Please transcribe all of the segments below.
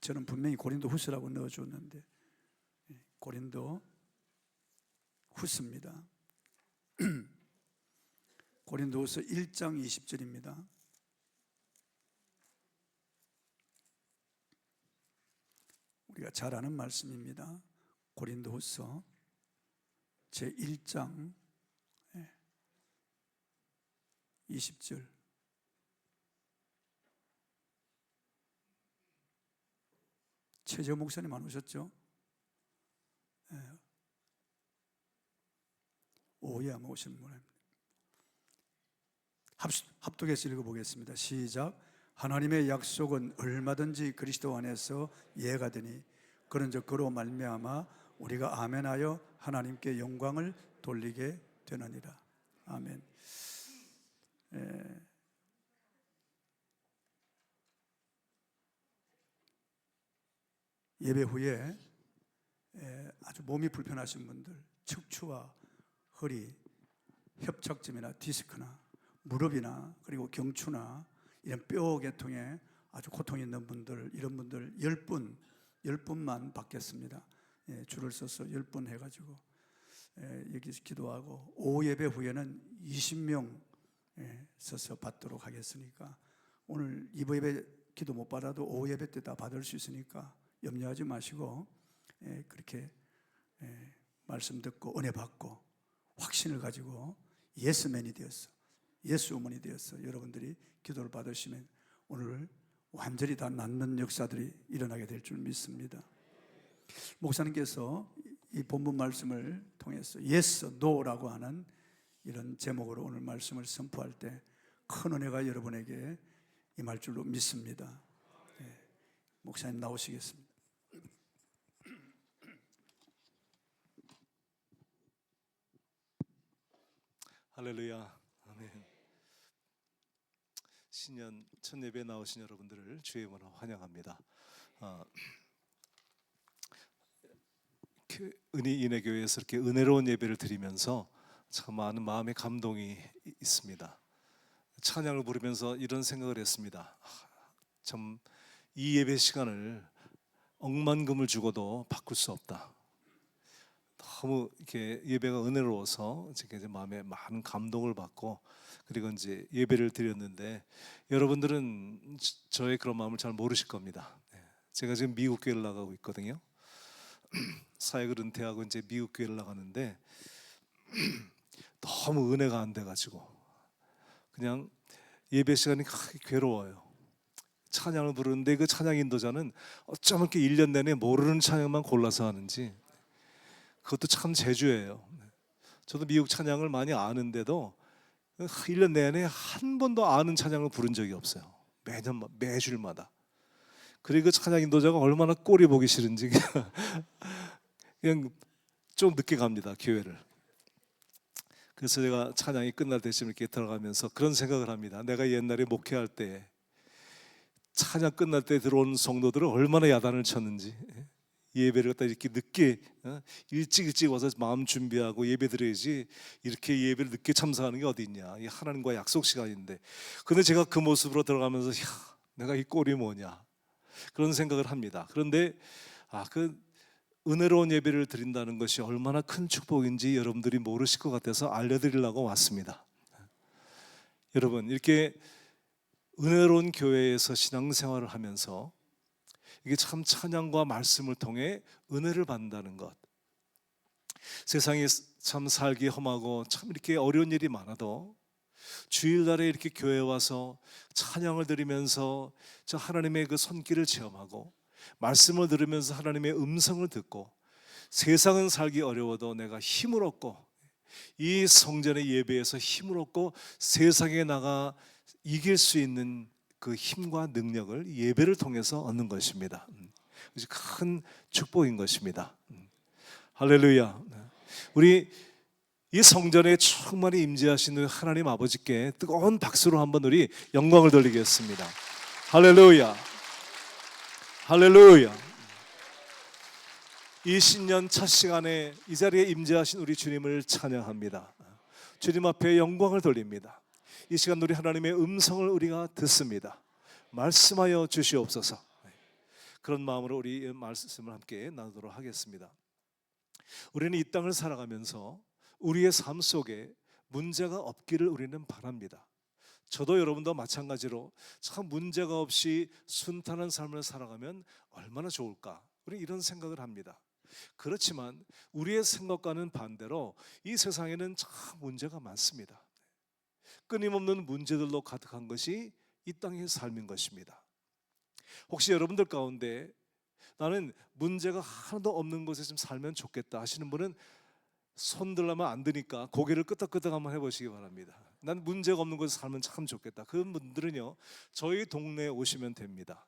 저는 분명히 고린도 후서라고 넣어줬는데 고린도 후서입니다. 고린도 후서 1장 20절입니다. 우리가 잘 아는 말씀입니다. 고린도 후서 제1장 20절. 최재 목사님 안 오셨죠? 오후에 아마 오시는 분입니다. 합독해서 읽어보겠습니다. 시작. 하나님의 약속은 얼마든지 그리스도 안에서 예가 되니 그런즉 그로 말미암아 우리가 아멘하여 하나님께 영광을 돌리게 되느니라. 아멘. 예배 후에 아주 몸이 불편하신 분들, 척추와 허리, 협착점이나 디스크나 무릎이나 그리고 경추나 이런 뼈 계통에 아주 고통이 있는 분들, 이런 분들 10분만 받겠습니다. 줄을 서서 10분 해가지고 여기서 기도하고, 오후 예배 후에는 20명 서서 받도록 하겠으니까, 오늘 이부 예배 기도 못 받아도 오후 예배 때 다 받을 수 있으니까 염려하지 마시고 그렇게 말씀 듣고 은혜 받고 확신을 가지고 예스맨이 되었어, 예수 어머니 되었어 여러분들이 기도를 받으시면 오늘 완전히 다 낫는 역사들이 일어나게 될 줄 믿습니다. 목사님께서 이 본문 말씀을 통해서 yes, no라고 하는 이런 제목으로 오늘 말씀을 선포할 때 큰 은혜가 여러분에게 임할 줄로 믿습니다. 목사님 나오시겠습니다. 할렐루야. 아멘. 신년 첫 예배에 나오신 여러분들을 주의 이름으로 환영합니다. 은희인혜교회에서 이렇게 은혜로운 예배를 드리면서 참 많은 마음의 감동이 있습니다. 찬양을 부르면서 이런 생각을 했습니다. 참 이 예배 시간을 억만금을 주고도 바꿀 수 없다. 너무 이렇게 예배가 은혜로워서 제가 이제 마음에 많은 감동을 받고, 그리고 이제 예배를 드렸는데 여러분들은 저의 그런 마음을 잘 모르실 겁니다. 제가 지금 미국 교회를 나가고 있거든요. 사역을 은퇴하고 이제 미국 교회를 나가는데 너무 은혜가 안 돼가지고 그냥 예배 시간이 괴로워요. 찬양을 부르는데 그 찬양 인도자는 어쩜 이렇게 1년 내내 모르는 찬양만 골라서 하는지, 그것도 참 재주예요. 저도 미국 찬양을 많이 아는데도 1년 내내 한 번도 아는 찬양을 부른 적이 없어요. 매주마다. 그리고 그 찬양 인도자가 얼마나 꼴이 보기 싫은지 그냥 좀 늦게 갑니다, 교회를. 그래서 제가 찬양이 끝날 때쯤 이렇게 들어가면서 그런 생각을 합니다. 내가 옛날에 목회할 때 찬양 끝날 때 들어온 성도들을 얼마나 야단을 쳤는지, 예배를 갖다 이렇게 늦게 일찍 와서 마음 준비하고 예배 드려야지 이렇게 예배를 늦게 참석하는 게 어디 있냐, 이 하나님과 약속 시간인데. 근데 제가 그 모습으로 들어가면서 내가 이 꼴이 뭐냐 그런 생각을 합니다. 그런데 그 은혜로운 예배를 드린다는 것이 얼마나 큰 축복인지 여러분들이 모르실 것 같아서 알려드리려고 왔습니다. 여러분, 이렇게 은혜로운 교회에서 신앙생활을 하면서 이게 참 찬양과 말씀을 통해 은혜를 받는다는 것, 세상이 참 살기 험하고 참 이렇게 어려운 일이 많아도 주일날에 이렇게 교회에 와서 찬양을 드리면서 저 하나님의 그 손길을 체험하고 말씀을 들으면서 하나님의 음성을 듣고, 세상은 살기 어려워도 내가 힘을 얻고 이 성전의 예배에서 힘을 얻고 세상에 나가 이길 수 있는 그 힘과 능력을 예배를 통해서 얻는 것입니다. 큰 축복인 것입니다. 할렐루야. 우리 이 성전에 충만히 임재하시는 하나님 아버지께 뜨거운 박수로 한번 우리 영광을 돌리겠습니다. 할렐루야. 할렐루야. 이 신년 첫 시간에 이 자리에 임재하신 우리 주님을 찬양합니다. 주님 앞에 영광을 돌립니다. 이 시간 우리 하나님의 음성을 우리가 듣습니다. 말씀하여 주시옵소서. 그런 마음으로 우리 말씀을 함께 나누도록 하겠습니다. 우리는 이 땅을 살아가면서 우리의 삶 속에 문제가 없기를 우리는 바랍니다. 저도 여러분도 마찬가지로 참 문제가 없이 순탄한 삶을 살아가면 얼마나 좋을까, 우리 이런 생각을 합니다. 그렇지만 우리의 생각과는 반대로 이 세상에는 참 문제가 많습니다. 끊임없는 문제들로 가득한 것이 이 땅의 삶인 것입니다. 혹시 여러분들 가운데 나는 문제가 하나도 없는 곳에 좀 살면 좋겠다 하시는 분은 손 들라면 안 되니까 고개를 끄덕끄덕 한번 해보시기 바랍니다. 난 문제가 없는 곳에 살면 참 좋겠다. 그런 분들은요, 저희 동네에 오시면 됩니다.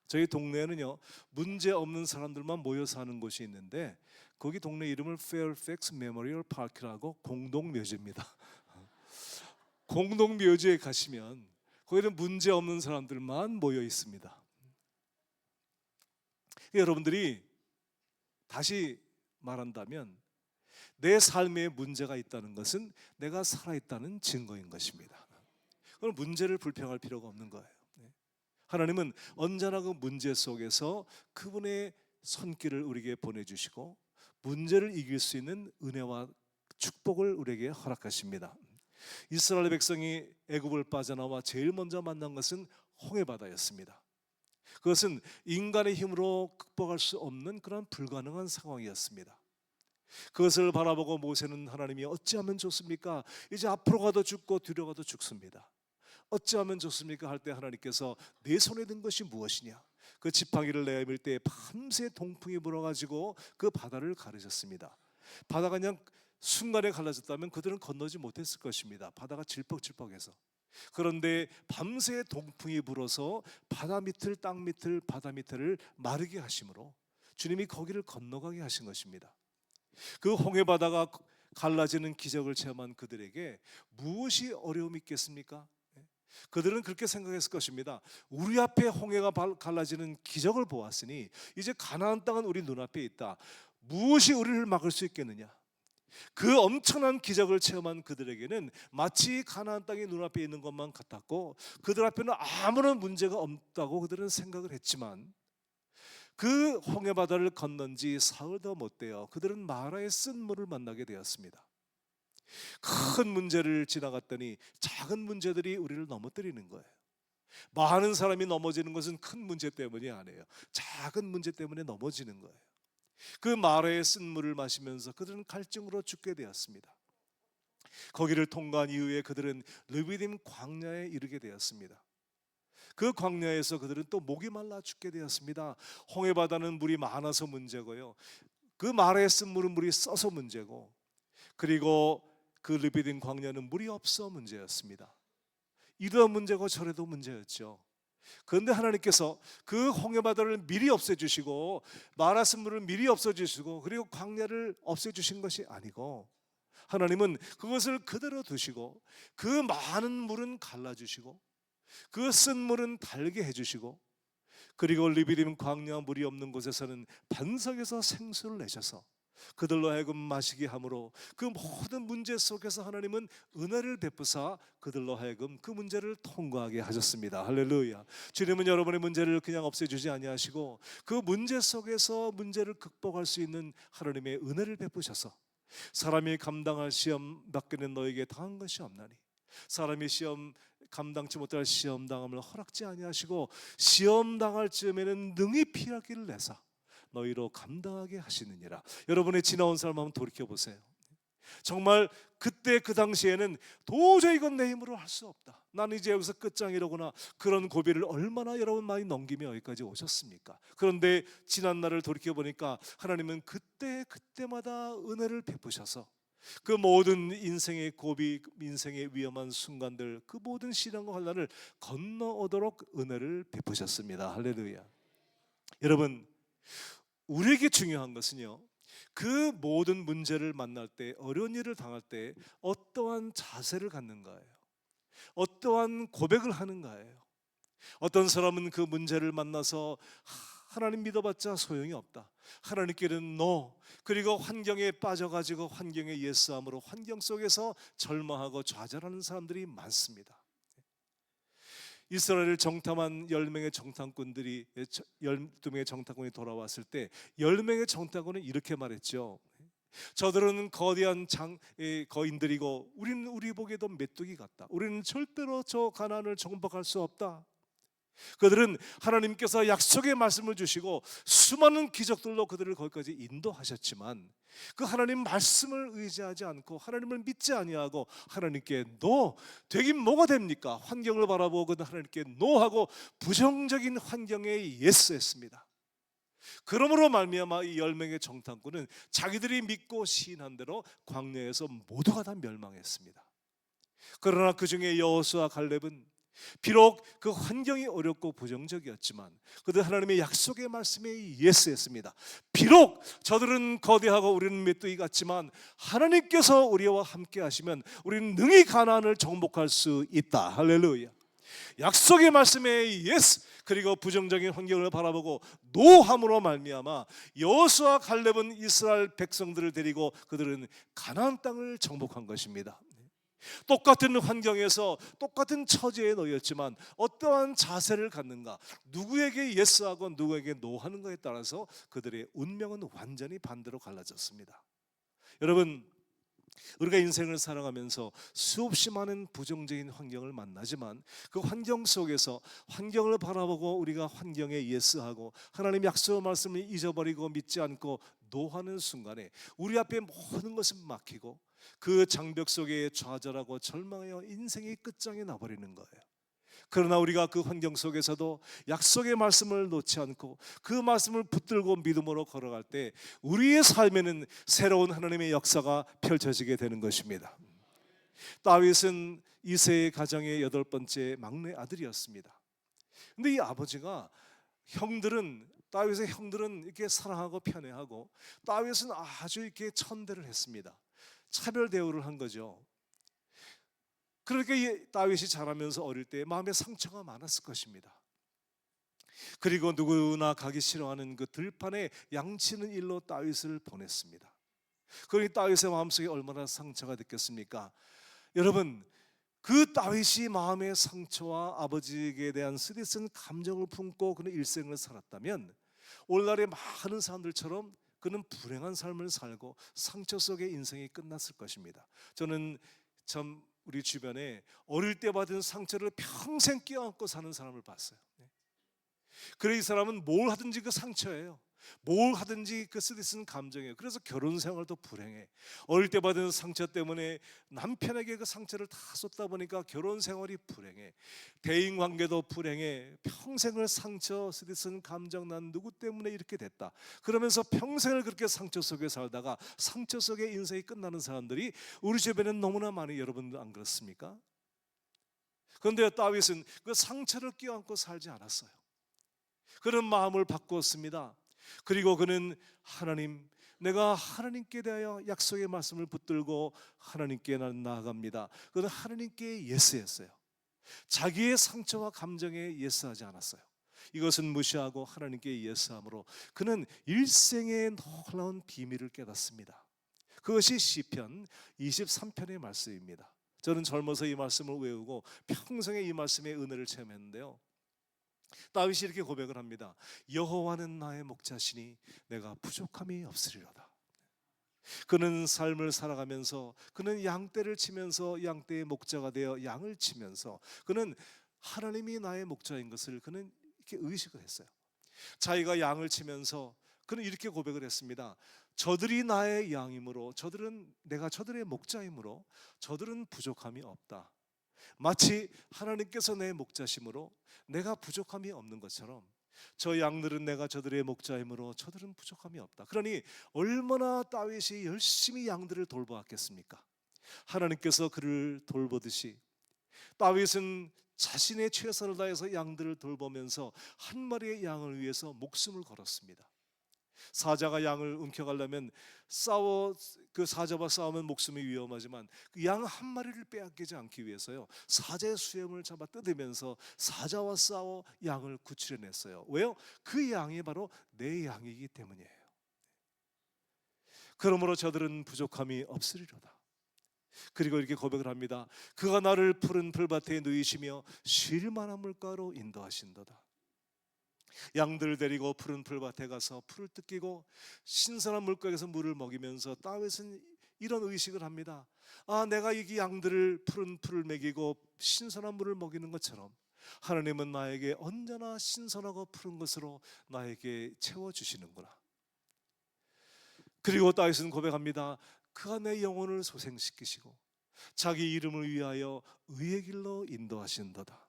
저희 동네에는요, 문제 없는 사람들만 모여 사는 곳이 있는데 거기 동네 이름을 Fairfax Memorial Park라고 공동묘지입니다. 공동묘지에 가시면 거기는 문제 없는 사람들만 모여 있습니다. 여러분들이 다시 말한다면 내 삶에 문제가 있다는 것은 내가 살아있다는 증거인 것입니다. 그럼 문제를 불평할 필요가 없는 거예요. 하나님은 언제나 그 문제 속에서 그분의 손길을 우리에게 보내주시고 문제를 이길 수 있는 은혜와 축복을 우리에게 허락하십니다. 이스라엘 백성이 애굽을 빠져나와 제일 먼저 만난 것은 홍해바다였습니다. 그것은 인간의 힘으로 극복할 수 없는 그런 불가능한 상황이었습니다. 그것을 바라보고 모세는 하나님이 어찌하면 좋습니까? 이제 앞으로 가도 죽고 뒤로 가도 죽습니다. 어찌하면 좋습니까? 할 때 하나님께서 내 손에 든 것이 무엇이냐? 그 지팡이를 내밀 때 밤새 동풍이 불어가지고 그 바다를 가르셨습니다. 바다가 그냥 순간에 갈라졌다면 그들은 건너지 못했을 것입니다. 바다가 질퍽질퍽해서. 그런데 밤새 동풍이 불어서 바다 밑을, 땅 밑을, 바다 밑을 마르게 하심으로 주님이 거기를 건너가게 하신 것입니다. 그 홍해바다가 갈라지는 기적을 체험한 그들에게 무엇이 어려움이 있겠습니까? 그들은 그렇게 생각했을 것입니다. 우리 앞에 홍해가 갈라지는 기적을 보았으니 이제 가나안 땅은 우리 눈앞에 있다. 무엇이 우리를 막을 수 있겠느냐? 그 엄청난 기적을 체험한 그들에게는 마치 가나안 땅이 눈앞에 있는 것만 같았고 그들 앞에는 아무런 문제가 없다고 그들은 생각을 했지만 그 홍해바다를 건넌 지 사흘도 못 되어 그들은 마라의 쓴 물을 만나게 되었습니다. 큰 문제를 지나갔더니 작은 문제들이 우리를 넘어뜨리는 거예요. 많은 사람이 넘어지는 것은 큰 문제 때문이 아니에요. 작은 문제 때문에 넘어지는 거예요. 그 마라의 쓴 물을 마시면서 그들은 갈증으로 죽게 되었습니다. 거기를 통과한 이후에 그들은 르비딤 광야에 이르게 되었습니다. 그 광야에서 그들은 또 목이 말라 죽게 되었습니다. 홍해바다는 물이 많아서 문제고요, 그 마라의 쓴 물은 물이 써서 문제고, 그리고 그 르비딤 광야는 물이 없어 문제였습니다. 이러한 문제고 저래도 문제였죠. 그런데 하나님께서 그 홍해바다를 미리 없애주시고 마라 쓴 물을 미리 없애주시고 그리고 광야를 없애주신 것이 아니고 하나님은 그것을 그대로 두시고 그 많은 물은 갈라주시고 그 쓴 물은 달게 해주시고 그리고 르비딤 광야 물이 없는 곳에서는 반석에서 생수를 내셔서 그들로 하여금 마시게 함으로 그 모든 문제 속에서 하나님은 은혜를 베푸사 그들로 하여금 그 문제를 통과하게 하셨습니다. 할렐루야. 주님은 여러분의 문제를 그냥 없애주지 아니하시고 그 문제 속에서 문제를 극복할 수 있는 하나님의 은혜를 베푸셔서 사람이 감당할 시험 밖에는 너에게 당한 것이 없나니 사람이 시험 감당치 못할 시험 당함을 허락지 아니하시고 시험 당할 즈음에는 능히 피할 길을 내사 너희로 감당하게 하시느니라. 여러분의 지나온 삶 한번 돌이켜보세요. 정말 그때 그 당시에는 도저히 이건 내 힘으로 할 수 없다, 나는 이제 여기서 끝장이로구나, 그런 고비를 얼마나 여러분 많이 넘기며 여기까지 오셨습니까? 그런데 지난 날을 돌이켜보니까 하나님은 그때마다 은혜를 베푸셔서 그 모든 인생의 고비, 인생의 위험한 순간들, 그 모든 시련과 환난을 건너오도록 은혜를 베푸셨습니다. 할렐루야. 여러분, 우리에게 중요한 것은요, 그 모든 문제를 만날 때, 어려운 일을 당할 때 어떠한 자세를 갖는가예요. 어떠한 고백을 하는가예요. 어떤 사람은 그 문제를 만나서 하나님 믿어봤자 소용이 없다, 하나님께는 노, 그리고 환경에 빠져가지고 환경에 예스함으로 환경 속에서 절망하고 좌절하는 사람들이 많습니다. 이스라엘을 정탐한 10명의 정탐꾼들이 12명의 정탐꾼이 돌아왔을 때 10명의 정탐꾼은 이렇게 말했죠. 저들은 거대한 거인들이고 우리는 우리 보기에도 메뚜기 같다. 우리는 절대로 저 가나안을 정복할 수 없다. 그들은 하나님께서 약속의 말씀을 주시고 수많은 기적들로 그들을 거기까지 인도하셨지만 그 하나님 말씀을 의지하지 않고 하나님을 믿지 아니하고 하나님께 노, 되긴 뭐가 됩니까? 환경을 바라보고 하나님께 노하고 부정적인 환경에 예스했습니다. 그러므로 말미암아 이 10명의 정탐꾼은 자기들이 믿고 시인한 대로 광야에서 모두가 다 멸망했습니다. 그러나 그 중에 여호수아 갈렙은 비록 그 환경이 어렵고 부정적이었지만 그들 하나님의 약속의 말씀에 예스했습니다. 비록 저들은 거대하고 우리는 메뚜기 같지만 하나님께서 우리와 함께 하시면 우리는 능히 가나안을 정복할 수 있다. 할렐루야. 약속의 말씀에 예스, 그리고 부정적인 환경을 바라보고 노함으로 말미암아 여호수아 갈렙은 이스라엘 백성들을 데리고 그들은 가나안 땅을 정복한 것입니다. 똑같은 환경에서 똑같은 처지에 놓였지만 어떠한 자세를 갖는가, 누구에게 예스하고 누구에게 노하는가에 따라서 그들의 운명은 완전히 반대로 갈라졌습니다. 여러분, 우리가 인생을 살아가면서 수없이 많은 부정적인 환경을 만나지만 그 환경 속에서 환경을 바라보고 우리가 환경에 예스하고 하나님 약속 말씀을 잊어버리고 믿지 않고 노하는 순간에 우리 앞에 모든 것은 막히고 그 장벽 속에 좌절하고 절망하여 인생의 끝장에 나버리는 거예요. 그러나 우리가 그 환경 속에서도 약속의 말씀을 놓지 않고 그 말씀을 붙들고 믿음으로 걸어갈 때 우리의 삶에는 새로운 하나님의 역사가 펼쳐지게 되는 것입니다. 다윗은 이새의 가정의 8번째 막내 아들이었습니다. 근데 이 아버지가 다윗의 형들은 이렇게 사랑하고 편애하고 다윗은 아주 이렇게 천대를 했습니다. 차별 대우를 한 거죠. 그러니까 다윗이 자라면서 어릴 때 마음에 상처가 많았을 것입니다. 그리고 누구나 가기 싫어하는 그 들판에 양치는 일로 다윗을 보냈습니다. 그러니 다윗의 마음속에 얼마나 상처가 됐겠습니까? 여러분, 그 다윗이 마음의 상처와 아버지에게 대한 쓰디쓴 감정을 품고 그는 일생을 살았다면 오늘날의 많은 사람들처럼 그는 불행한 삶을 살고 상처 속에 인생이 끝났을 것입니다. 저는 참 우리 주변에 어릴 때 받은 상처를 평생 껴안고 사는 사람을 봤어요. 그래, 이 사람은 뭘 하든지 그 상처예요. 뭘 하든지 그 쓰디쓴 감정이에요. 그래서 결혼 생활도 불행해. 어릴 때 받은 상처 때문에 남편에게 그 상처를 다 쏟다 보니까 결혼 생활이 불행해. 대인 관계도 불행해. 평생을 상처, 쓰디쓴 감정, 난 누구 때문에 이렇게 됐다. 그러면서 평생을 그렇게 상처 속에 살다가 상처 속에 인생이 끝나는 사람들이 우리 주변에는 너무나 많이, 여러분도 안 그렇습니까? 그런데 다윗은 그 상처를 껴안고 살지 않았어요. 그런 마음을 바꾸었습니다. 그리고 그는 하나님, 내가 하나님께 대하여 약속의 말씀을 붙들고 하나님께 나아갑니다. 그는 하나님께 예스했어요. 자기의 상처와 감정에 예스하지 않았어요. 이것은 무시하고 하나님께 예스함으로 그는 일생의 놀라운 비밀을 깨닫습니다. 그것이 시편 23편의 말씀입니다. 저는 젊어서 이 말씀을 외우고 평생에 이 말씀의 은혜를 체험했는데요, 다윗이 이렇게 고백을 합니다. 여호와는 나의 목자시니 내가 부족함이 없으리로다. 그는 삶을 살아가면서 그는 양떼를 치면서 양떼의 목자가 되어 양을 치면서 그는 하나님이 나의 목자인 것을 그는 이렇게 의식을 했어요. 자기가 양을 치면서 그는 이렇게 고백을 했습니다. 저들이 나의 양이므로, 내가 저들의 목자이므로 저들은 부족함이 없다. 마치 하나님께서 내 목자심으로 내가 부족함이 없는 것처럼 저 양들은 내가 저들의 목자이므로 저들은 부족함이 없다. 그러니 얼마나 다윗이 열심히 양들을 돌보았겠습니까? 하나님께서 그를 돌보듯이 다윗은 자신의 최선을 다해서 양들을 돌보면서 한 마리의 양을 위해서 목숨을 걸었습니다. 사자가 양을 움켜가려면 그 사자와 싸우면 목숨이 위험하지만 그 양 한 마리를 빼앗기지 않기 위해서요, 사자의 수염을 잡아 뜯으면서 사자와 싸워 양을 구출해냈어요. 왜요? 그 양이 바로 내 양이기 때문이에요. 그러므로 저들은 부족함이 없으리로다. 그리고 이렇게 고백을 합니다. 그가 나를 푸른 풀밭에 누이시며 쉴 만한 물가로 인도하신도다. 양들을 데리고 푸른 풀밭에 가서 풀을 뜯기고 신선한 물가에서 물을 먹이면서 다윗은 이런 의식을 합니다. 내가 이 양들을 푸른 풀을 먹이고 신선한 물을 먹이는 것처럼 하나님은 나에게 언제나 신선하고 푸른 것으로 나에게 채워주시는구나. 그리고 다윗은 고백합니다. 그가 내 영혼을 소생시키시고 자기 이름을 위하여 의의 길로 인도하신도다.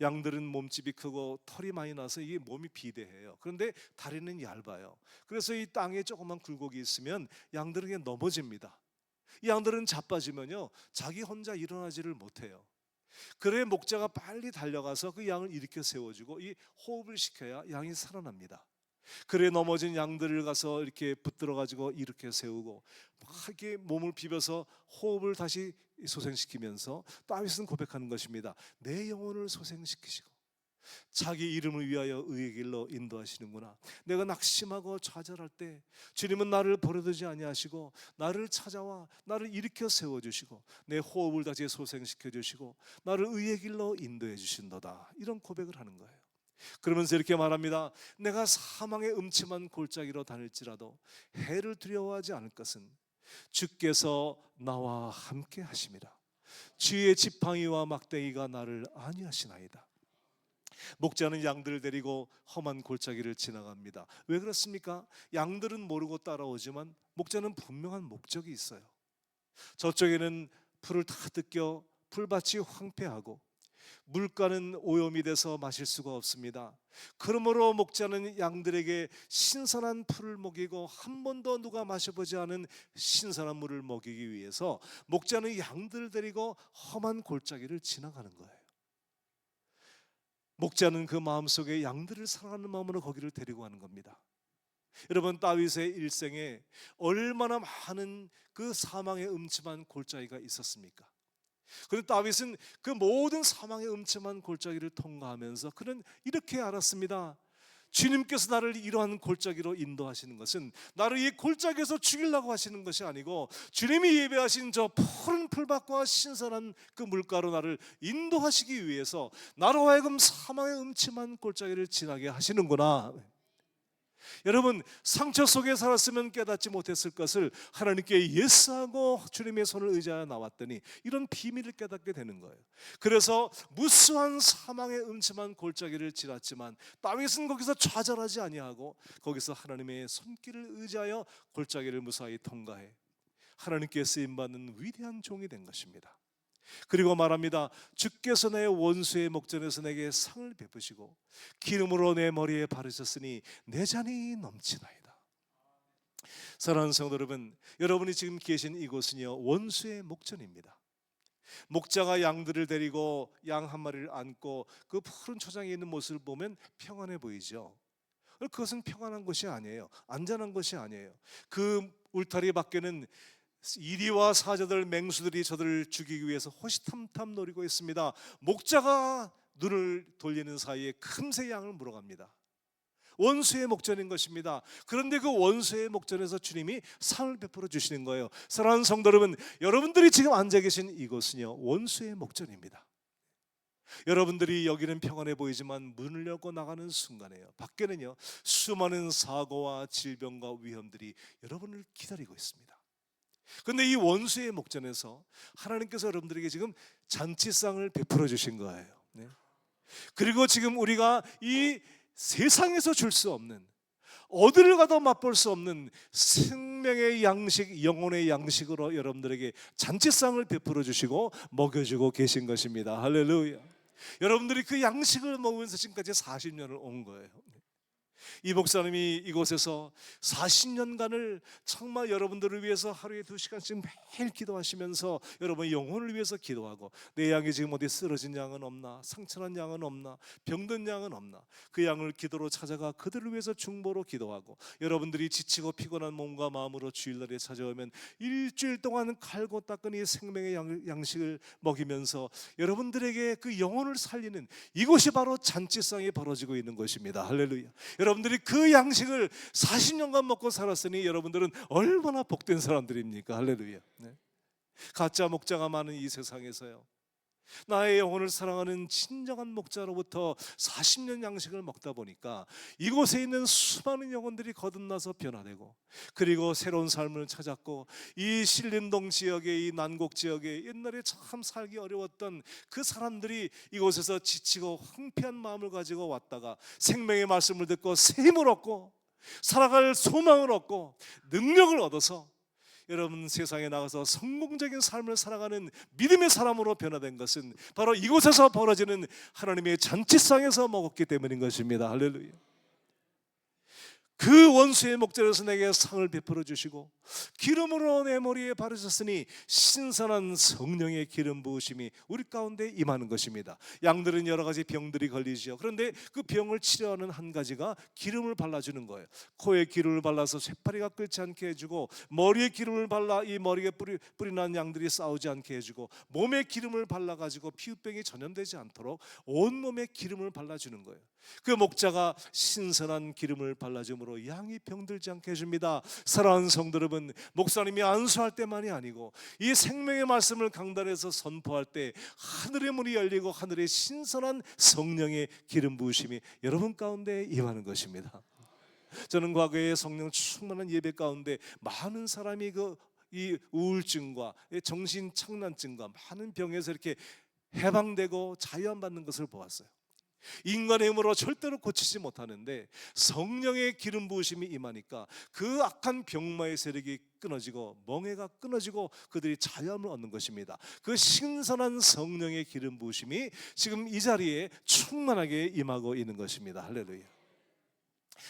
양들은 몸집이 크고 털이 많이 나서 이게 몸이 비대해요. 그런데 다리는 얇아요. 그래서 이 땅에 조그만 굴곡이 있으면 양들은 그냥 넘어집니다. 이 양들은 자빠지면요 자기 혼자 일어나지를 못해요. 그래 목자가 빨리 달려가서 그 양을 일으켜 세워주고 이 호흡을 시켜야 양이 살아납니다. 그래 넘어진 양들을 가서 이렇게 붙들어 가지고 일으켜 세우고 막 이렇게 몸을 비벼서 호흡을 다시 소생시키면서 다윗은 고백하는 것입니다. 내 영혼을 소생시키시고 자기 이름을 위하여 의의 길로 인도하시는구나. 내가 낙심하고 좌절할 때 주님은 나를 버려두지 아니하시고 나를 찾아와 나를 일으켜 세워주시고 내 호흡을 다시 소생시켜 주시고 나를 의의 길로 인도해 주신도다. 이런 고백을 하는 거예요. 그러면서 이렇게 말합니다. 내가 사망의 음침한 골짜기로 다닐지라도 해를 두려워하지 않을 것은 주께서 나와 함께 하심이라. 주의 지팡이와 막대기가 나를 안위하시나이다. 목자는 양들을 데리고 험한 골짜기를 지나갑니다. 왜 그렇습니까? 양들은 모르고 따라오지만 목자는 분명한 목적이 있어요. 저쪽에는 풀을 다 뜯겨 풀밭이 황폐하고 물가는 오염이 돼서 마실 수가 없습니다. 그러므로 목자는 양들에게 신선한 풀을 먹이고 한 번도 누가 마셔보지 않은 신선한 물을 먹이기 위해서 목자는 양들을 데리고 험한 골짜기를 지나가는 거예요. 목자는 그 마음속에 양들을 사랑하는 마음으로 거기를 데리고 가는 겁니다. 여러분, 다윗의 일생에 얼마나 많은 그 사망의 음침한 골짜기가 있었습니까? 그런데 다윗은 그 모든 사망의 음침한 골짜기를 통과하면서 그는 이렇게 알았습니다. 주님께서 나를 이러한 골짜기로 인도하시는 것은 나를 이 골짜기에서 죽이려고 하시는 것이 아니고 주님이 예배하신 저 푸른 풀밭과 신선한 그 물가로 나를 인도하시기 위해서 나로 하여금 사망의 음침한 골짜기를 지나게 하시는구나. 여러분, 상처 속에 살았으면 깨닫지 못했을 것을 하나님께 예스하고 주님의 손을 의지하여 나왔더니 이런 비밀을 깨닫게 되는 거예요. 그래서 무수한 사망의 음침한 골짜기를 지났지만 다윗은 거기서 좌절하지 아니하고 거기서 하나님의 손길을 의지하여 골짜기를 무사히 통과해 하나님께 쓰임받는 위대한 종이 된 것입니다. 그리고 말합니다. 주께서 내 원수의 목전에서 내게 상을 베푸시고 기름으로 내 머리에 바르셨으니 내 잔이 넘치나이다. 사랑하는 성도 여러분, 여러분이 지금 계신 이곳은요 원수의 목전입니다. 목자가 양들을 데리고 양 한 마리를 안고 그 푸른 초장에 있는 모습을 보면 평안해 보이죠. 그것은 평안한 것이 아니에요. 안전한 것이 아니에요. 그 울타리 밖에는 이리와 사자들 맹수들이 저들을 죽이기 위해서 호시탐탐 노리고 있습니다. 목자가 눈을 돌리는 사이에 금세 양을 물어갑니다. 원수의 목전인 것입니다. 그런데 그 원수의 목전에서 주님이 상을 베풀어 주시는 거예요. 사랑하는 성도 여러분, 여러분들이 지금 앉아 계신 이곳은요 원수의 목전입니다. 여러분들이 여기는 평안해 보이지만 문을 열고 나가는 순간에요 밖에는요 수많은 사고와 질병과 위험들이 여러분을 기다리고 있습니다. 그런데 이 원수의 목전에서 하나님께서 여러분들에게 지금 잔치상을 베풀어 주신 거예요. 네. 그리고 지금 우리가 이 세상에서 줄 수 없는, 어디를 가도 맛볼 수 없는 생명의 양식, 영혼의 양식으로 여러분들에게 잔치상을 베풀어 주시고 먹여주고 계신 것입니다. 할렐루야. 여러분들이 그 양식을 먹으면서 지금까지 40년을 온 거예요. 이 목사님이 이곳에서 40년간을 정말 여러분들을 위해서 하루에 2시간씩 매일 기도하시면서 여러분의 영혼을 위해서 기도하고, 내 양이 지금 어디 쓰러진 양은 없나, 상처난 양은 없나, 병든 양은 없나, 그 양을 기도로 찾아가 그들을 위해서 중보로 기도하고, 여러분들이 지치고 피곤한 몸과 마음으로 주일날에 찾아오면 일주일 동안 갈고 닦은 이 생명의 양식을 먹이면서 여러분들에게 그 영혼을 살리는 이곳이 바로 잔치상이 벌어지고 있는 것입니다. 할렐루야. 여러분들이 그 양식을 40년간 먹고 살았으니 여러분들은 얼마나 복된 사람들입니까? 할렐루야. 네. 가짜 목자가 많은 이 세상에서요, 나의 영혼을 사랑하는 진정한 목자로부터 40년 양식을 먹다 보니까 이곳에 있는 수많은 영혼들이 거듭나서 변화되고, 그리고 새로운 삶을 찾았고, 이 신림동 지역의 이 난곡 지역에 옛날에 참 살기 어려웠던 그 사람들이 이곳에서 지치고 황폐한 마음을 가지고 왔다가 생명의 말씀을 듣고 새 힘을 얻고 살아갈 소망을 얻고 능력을 얻어서 여러분 세상에 나가서 성공적인 삶을 살아가는 믿음의 사람으로 변화된 것은 바로 이곳에서 벌어지는 하나님의 잔치상에서 먹었기 때문인 것입니다. 할렐루야. 그 원수의 목자로서 내게 상을 베풀어 주시고 기름으로 내 머리에 바르셨으니 신선한 성령의 기름 부으심이 우리 가운데 임하는 것입니다. 양들은 여러 가지 병들이 걸리지요. 그런데 그 병을 치료하는 한 가지가 기름을 발라주는 거예요. 코에 기름을 발라서 쇠파리가 끓지 않게 해주고, 머리에 기름을 발라 이 머리에 뿌리 난 양들이 싸우지 않게 해주고, 몸에 기름을 발라가지고 피부병이 전염되지 않도록 온몸에 기름을 발라주는 거예요. 그 목자가 신선한 기름을 발라줌으로 양이 병들지 않게 해줍니다. 사랑하는 성도 여러분, 목사님이 안수할 때만이 아니고 이 생명의 말씀을 강단에서 선포할 때 하늘의 문이 열리고 하늘의 신선한 성령의 기름 부으심이 여러분 가운데 임하는 것입니다. 저는 과거에 성령 충만한 예배 가운데 많은 사람이 이 우울증과 정신 착란증과 많은 병에서 이렇게 해방되고 자유함받는 것을 보았어요. 인간의 힘으로 절대로 고치지 못하는데 성령의 기름 부으심이 임하니까 그 악한 병마의 세력이 끊어지고 멍해가 끊어지고 그들이 자유함을 얻는 것입니다. 그 신선한 성령의 기름 부으심이 지금 이 자리에 충만하게 임하고 있는 것입니다. 할렐루야.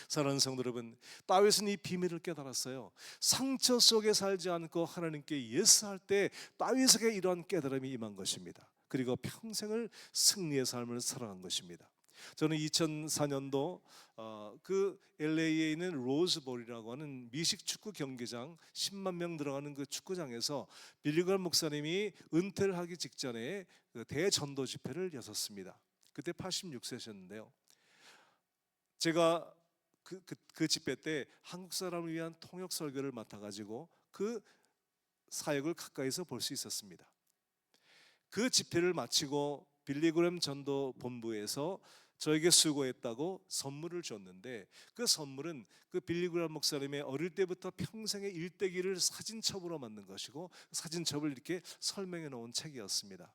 사랑하는 성도 여러분, 다윗은 이 비밀을 깨달았어요. 상처 속에 살지 않고 하나님께 예스할 때 다윗에게 이러한 깨달음이 임한 것입니다. 그리고 평생을 승리의 삶을 살아간 것입니다. 저는 2004년도 그 LA에 있는 로즈볼이라고 하는 미식 축구 경기장 10만 명 들어가는 그 축구장에서 빌리 그레이엄 목사님이 은퇴를 하기 직전에 그 대전도 집회를 여섰습니다. 그때 86세셨는데요. 제가 그 집회 때 한국 사람을 위한 통역 설교를 맡아가지고 그 사역을 가까이서 볼 수 있었습니다. 그 집회를 마치고 빌리 그레이엄 전도 본부에서 저에게 수고했다고 선물을 줬는데, 그 선물은 그 빌리 그레이엄 목사님의 어릴 때부터 평생의 일대기를 사진첩으로 만든 것이고 사진첩을 이렇게 설명해 놓은 책이었습니다.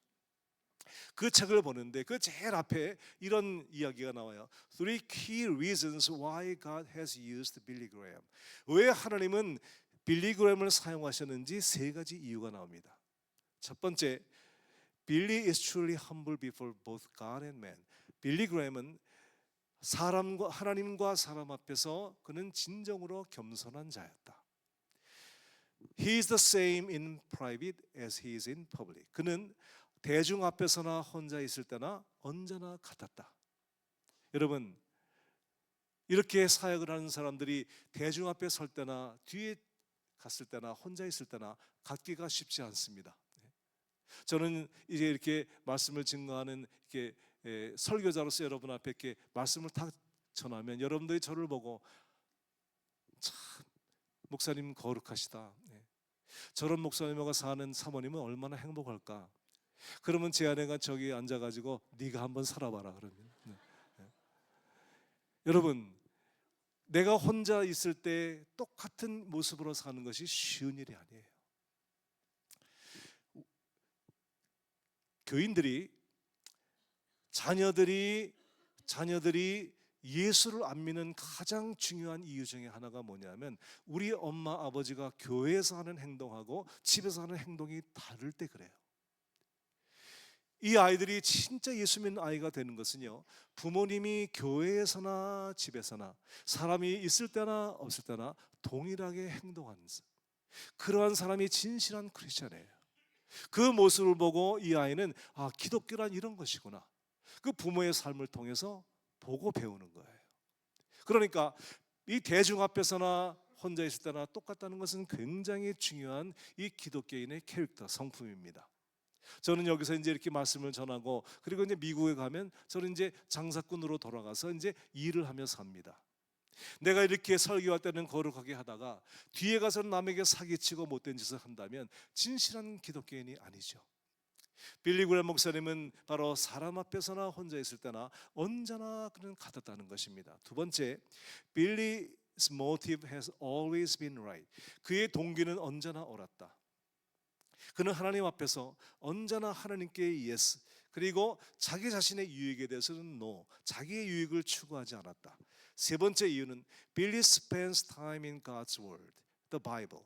그 책을 보는데 그 제일 앞에 이런 이야기가 나와요. Three key reasons why God has used Billy Graham. 왜 하나님은 빌리 그레이엄을 사용하셨는지 세 가지 이유가 나옵니다. 첫 번째, Billy is truly humble before both God and man. 빌리 그레이엄은 사람과 하나님과 사람 앞에서 그는 진정으로 겸손한 자였다. He is the same in private as he is in public. 그는 대중 앞에서나 혼자 있을 때나 언제나 같았다. 여러분, 이렇게 사역을 하는 사람들이 대중 앞에 설 때나 뒤에 갔을 때나 혼자 있을 때나 같기가 쉽지 않습니다. 저는 이제 이렇게 말씀을 증거하는 이렇게 설교자로서 여러분 앞에 이렇게 말씀을 다 전하면 여러분들이 저를 보고 참 목사님 거룩하시다, 저런 목사님과 사는 사모님은 얼마나 행복할까. 그러면 제 아내가 저기 앉아가지고 네가 한번 살아봐라 그러면 여러분, 내가 혼자 있을 때 똑같은 모습으로 사는 것이 쉬운 일이 아니에요. 교인들이 자녀들이 예수를 안 믿는 가장 중요한 이유 중에 하나가 뭐냐면 우리 엄마 아버지가 교회에서 하는 행동하고 집에서 하는 행동이 다를 때 그래요. 이 아이들이 진짜 예수 믿는 아이가 되는 것은요, 부모님이 교회에서나 집에서나 사람이 있을 때나 없을 때나 동일하게 행동하는 그러한 사람이 진실한 크리스천이에요. 그 모습을 보고 이 아이는 기독교란 이런 것이구나, 그 부모의 삶을 통해서 보고 배우는 거예요. 그러니까 이 대중 앞에서나 혼자 있을 때나 똑같다는 것은 굉장히 중요한 이 기독교인의 캐릭터, 성품입니다. 저는 여기서 이제 이렇게 말씀을 전하고 그리고 이제 미국에 가면 저는 이제 장사꾼으로 돌아가서 이제 일을 하며 삽니다. 내가 이렇게 설교할 때는 거룩하게 하다가 뒤에 가서는 남에게 사기치고 못된 짓을 한다면 진실한 기독교인이 아니죠. 빌리 그레이엄 목사님은 바로 사람 앞에서나 혼자 있을 때나 언제나 그는 같았다는 것입니다. 두 번째, Billy's motive has always been right. 그의 동기는 언제나 옳았다. 그는 하나님 앞에서 언제나 하나님께 yes, 그리고 자기 자신의 유익에 대해서는 no, 자기의 유익을 추구하지 않았다. 세 번째 이유는 Billy spends time in God's word, the Bible,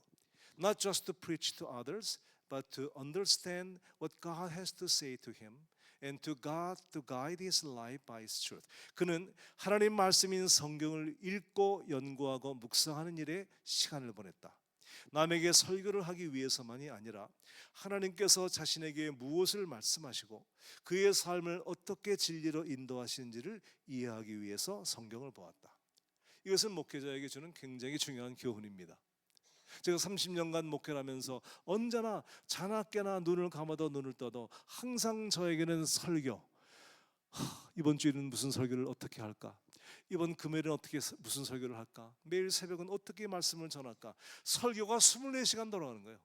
not just to preach to others, but to understand what God has to say to him and to guide his life by his truth. 그는 하나님 말씀인 성경을 읽고 연구하고 묵상하는 일에 시간을 보냈다. 남에게 설교를 하기 위해서만이 아니라 하나님께서 자신에게 무엇을 말씀하시고 그의 삶을 어떻게 진리로 인도하시는지를 이해하기 위해서 성경을 보았다. 이것은 목회자에게 주는 굉장히 중요한 교훈입니다. 제가 30년간 목회를 하면서 언제나 자나깨나 눈을 감아도 눈을 떠도 항상 저에게는 설교, 이번 주에는 무슨 설교를 어떻게 할까? 이번 금요일은 어떻게 무슨 설교를 할까? 매일 새벽은 어떻게 말씀을 전할까? 설교가 24시간 돌아가는 거예요.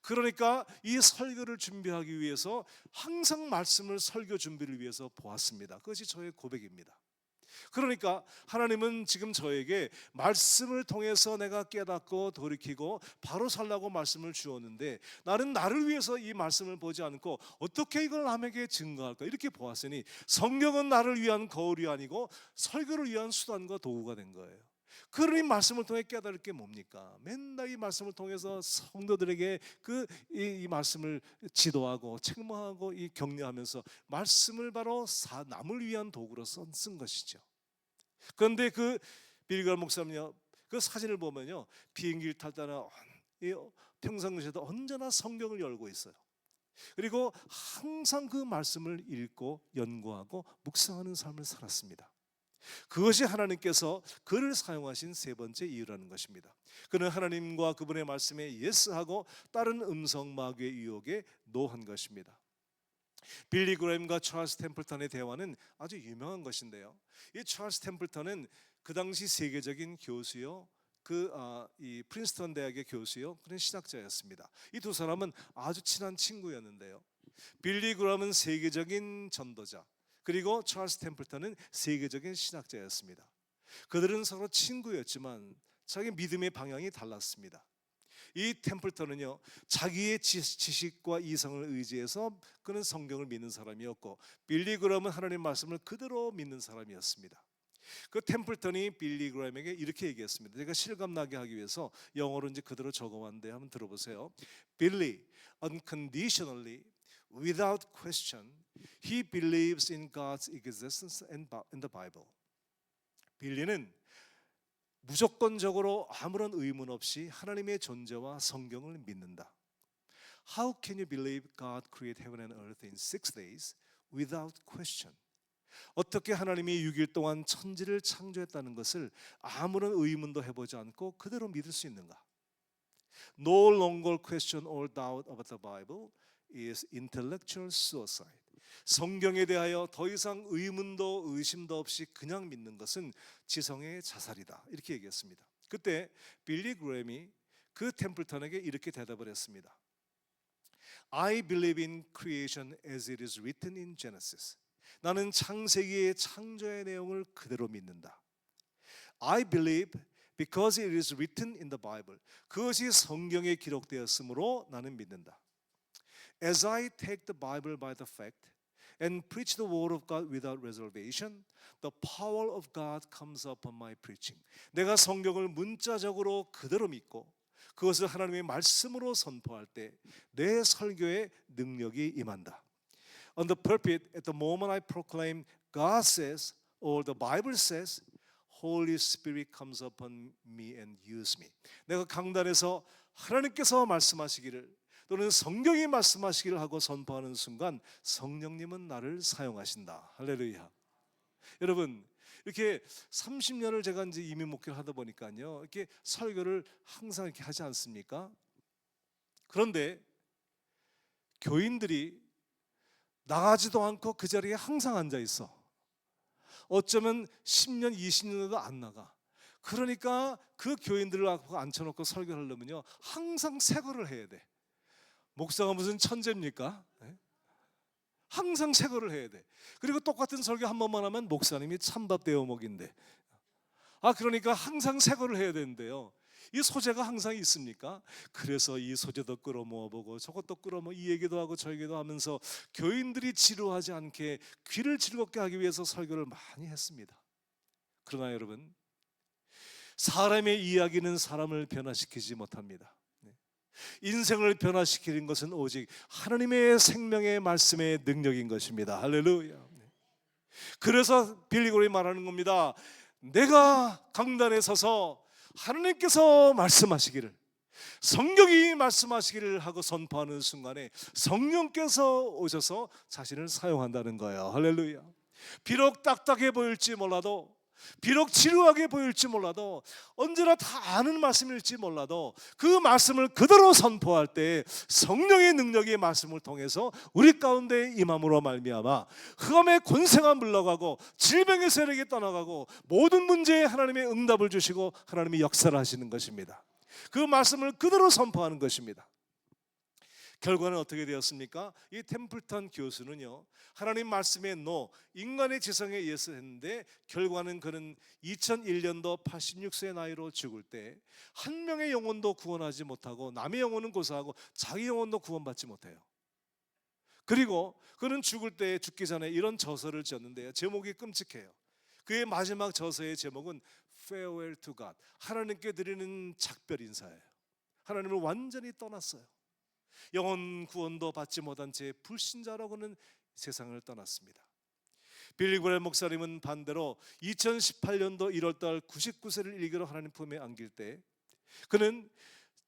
그러니까 이 설교를 준비하기 위해서 항상 말씀을 설교 준비를 위해서 보았습니다. 그것이 저의 고백입니다. 그러니까 하나님은 지금 저에게 말씀을 통해서 내가 깨닫고 돌이키고 바로 살라고 말씀을 주었는데 나는 나를 위해서 이 말씀을 보지 않고 어떻게 이걸 남에게 증거할까 이렇게 보았으니 성경은 나를 위한 거울이 아니고 설교를 위한 수단과 도구가 된 거예요. 그러니 말씀을 통해 깨달을 게 뭡니까? 맨날 이 말씀을 통해서 성도들에게 이 말씀을 지도하고 책망하고 이 격려하면서 말씀을 바로 남을 위한 도구로 쓴 것이죠. 그런데 그 빌리 그레이엄 목사님요, 그 사진을 보면요, 비행기를 탈 때나 평상시에도 언제나 성경을 열고 있어요. 그리고 항상 그 말씀을 읽고 연구하고 묵상하는 삶을 살았습니다. 그것이 하나님께서 그를 사용하신 세 번째 이유라는 것입니다. 그는 하나님과 그분의 말씀에 예스하고 다른 음성 마귀의 유혹에 노한 것입니다. 빌리 그레이엄과 찰스 템플턴의 대화는 아주 유명한 것인데요, 이 찰스 템플턴은 그 당시 세계적인 교수요, 이 프린스턴 대학의 교수요, 그런 신학자였습니다. 이 두 사람은 아주 친한 친구였는데요, 빌리 그레이엄은 세계적인 전도자, 그리고 찰스 템플턴은 세계적인 신학자였습니다. 그들은 서로 친구였지만 자기 믿음의 방향이 달랐습니다. 이 템플턴은요, 자기의 지식과 이성을 의지해서 그는 성경을 믿는 사람이었고, 빌리 그레이엄은 하나님 말씀을 그대로 믿는 사람이었습니다. 그 템플턴이 빌리 그레이엄에게 이렇게 얘기했습니다. 제가 실감나게 하기 위해서 영어로 이제 그대로 적어왔는데 한번 들어보세요. Billy, unconditionally, without question, he believes in God's existence and in the Bible. 빌리는 무조건적으로 아무런 의문 없이 하나님의 존재와 성경을 믿는다. How can you believe God created heaven and earth in 6 days without question? 어떻게 하나님이 6일 동안 천지를 창조했다는 것을 아무런 의문도 해보지 않고 그대로 믿을 수 있는가? No longer question or doubt about the Bible is intellectual suicide. 성경에 대하여 더 이상 의문도 의심도 없이 그냥 믿는 것은 지성의 자살이다, 이렇게 얘기했습니다. 그때 빌리 그레이엄이 그 템플턴에게 이렇게 대답을 했습니다. I believe in creation as it is written in Genesis. 나는 창세기의 창조의 내용을 그대로 믿는다. I believe because it is written in the Bible. 그것이 성경에 기록되었으므로 나는 믿는다. As I take the Bible by the fact and preach the word of God without reservation, the power of God comes upon my preaching. 내가 성경을 문자적으로 그대로 믿고 그것을 하나님의 말씀으로 선포할 때 내 설교에 능력이 임한다. On the pulpit, at the moment I proclaim God says or the Bible says, Holy Spirit comes upon me and use me. 내가 강단에서 하나님께서 말씀하시기를 또는 성경이 말씀하시기를 하고 선포하는 순간 성령님은 나를 사용하신다. 할렐루야. 여러분, 이렇게 30년을 제가 이제 이민 목회를 하다 보니까요, 이렇게 설교를 항상 이렇게 하지 않습니까? 그런데 교인들이 나가지도 않고 그 자리에 항상 앉아 있어. 어쩌면 10년, 20년도 안 나가. 그러니까 그 교인들을 앞에 앉혀놓고 설교를 하려면요, 항상 새 거를 해야 돼. 목사가 무슨 천재입니까? 네? 항상 새 거를 해야 돼. 그리고 똑같은 설교 한 번만 하면 목사님이 찬밥 데워 먹인대. 그러니까 항상 새 거를 해야 되는데요, 이 소재가 항상 있습니까? 그래서 이 소재도 끌어모아보고 저것도 끌어모아, 이 얘기도 하고 저 얘기도 하면서 교인들이 지루하지 않게 귀를 즐겁게 하기 위해서 설교를 많이 했습니다. 그러나 여러분, 사람의 이야기는 사람을 변화시키지 못합니다. 인생을 변화시키는 것은 오직 하나님의 생명의 말씀의 능력인 것입니다. 할렐루야. 그래서 빌리골이 말하는 겁니다. 내가 강단에 서서 하나님께서 말씀하시기를, 성경이 말씀하시기를 하고 선포하는 순간에 성령께서 오셔서 자신을 사용한다는 거예요. 할렐루야. 비록 딱딱해 보일지 몰라도, 비록 지루하게 보일지 몰라도, 언제나 다 아는 말씀일지 몰라도 그 말씀을 그대로 선포할 때 성령의 능력이 말씀을 통해서 우리 가운데 임함으로 말미암아 흑암의 권세가 물러가고 질병의 세력이 떠나가고 모든 문제에 하나님의 응답을 주시고 하나님이 역사를 하시는 것입니다. 그 말씀을 그대로 선포하는 것입니다. 결과는 어떻게 되었습니까? 이 템플턴 교수는요, 하나님 말씀에 노, 인간의 지성에 예스 했는데 결과는 그는 2001년도 86세의 나이로 죽을 때 한 명의 영혼도 구원하지 못하고 남의 영혼은 고사하고 자기 영혼도 구원받지 못해요. 그리고 그는 죽을 때, 죽기 전에 이런 저서를 지었는데요, 제목이 끔찍해요. 그의 마지막 저서의 제목은 Farewell to God, 하나님께 드리는 작별 인사예요. 하나님을 완전히 떠났어요. 영혼 구원도 받지 못한 채 불신자라고는 세상을 떠났습니다. 빌리 그레이엄 목사님은 반대로 2018년도 1월달 99세를 일기로 하나님 품에 안길 때 그는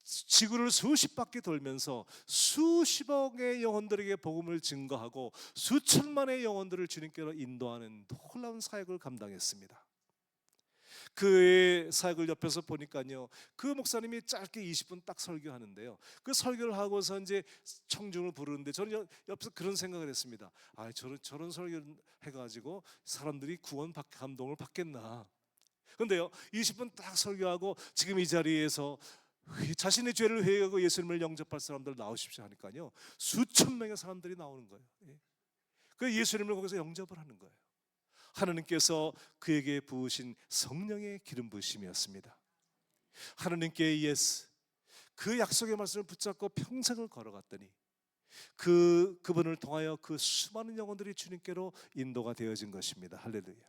지구를 수십 바퀴 돌면서 수십억의 영혼들에게 복음을 증거하고 수천만의 영혼들을 주님께로 인도하는 놀라운 사역을 감당했습니다. 그의 사역을 옆에서 보니까요, 그 목사님이 짧게 20분 딱 설교하는데요, 그 설교를 하고서 이제 청중을 부르는데 저는 옆에서 그런 생각을 했습니다. 저런 설교를 해가지고 사람들이 감동을 받겠나. 그런데요, 20분 딱 설교하고 지금 이 자리에서 자신의 죄를 회개하고 예수님을 영접할 사람들 나오십시오 하니까요, 수천 명의 사람들이 나오는 거예요. 그 예수님을 거기서 영접을 하는 거예요. 하나님께서 그에게 부으신 성령의 기름 부으심이었습니다. 하나님께 예스, 그 약속의 말씀을 붙잡고 평생을 걸어갔더니 그분을 통하여 그 수많은 영혼들이 주님께로 인도가 되어진 것입니다. 할렐루야.